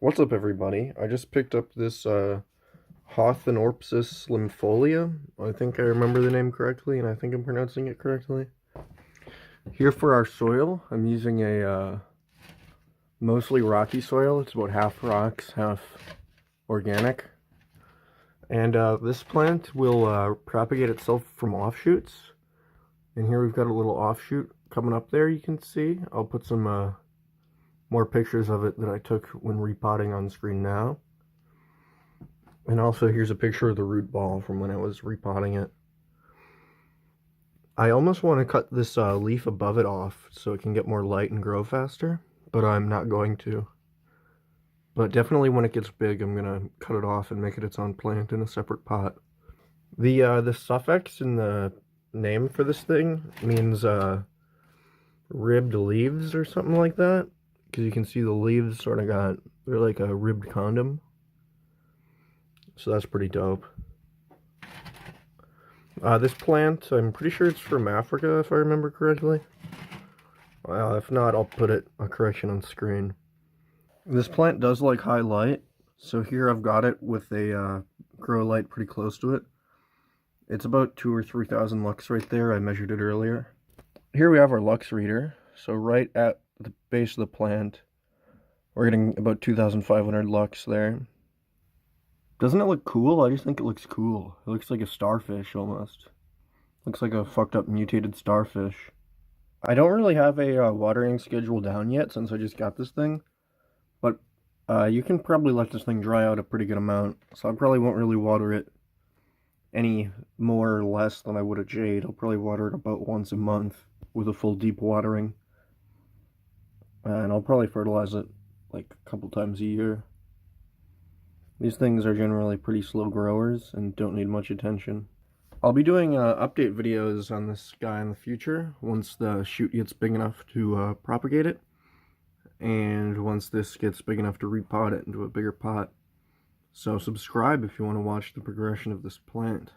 What's up, everybody? I just picked up this Haworthiopsis Limifolia. I think I remember the name correctly, and I think I'm pronouncing it correctly. Here for our soil, I'm using a mostly rocky soil. It's about half rocks, half organic. And this plant will propagate itself from offshoots. And here we've got a little offshoot coming up there, you can see. I'll put some more pictures of it that I took when repotting on screen now. And also here's a picture of the root ball from when I was repotting it. I almost want to cut this leaf above it off so it can get more light and grow faster, but I'm not going to. But definitely when it gets big, I'm going to cut it off and make it its own plant in a separate pot. The suffix in the name for this thing means ribbed leaves or something like that. Because you can see the leaves sort of they're like a ribbed condom. So that's pretty dope. This plant, I'm pretty sure it's from Africa, if I remember correctly. If not, I'll put a correction on screen. This plant does like high light, so here I've got it with a grow light pretty close to it. It's about 2,000 or 3,000 lux right there. I measured it earlier. Here we have our lux reader. So right at the base of the plant, we're getting about 2,500 lux there. Doesn't it look cool? I just think it looks cool. It looks like a starfish almost. Looks like a fucked up mutated starfish. I don't really have a watering schedule down yet since I just got this thing. But you can probably let this thing dry out a pretty good amount. So I probably won't really water it any more or less than I would a jade. I'll probably water it about once a month with a full deep watering. And I'll probably fertilize it like a couple times a year. These things are generally pretty slow growers and don't need much attention. I'll be doing update videos on this guy in the future once the shoot gets big enough to propagate it, and once this gets big enough to repot it into a bigger pot. So subscribe if you want to watch the progression of this plant.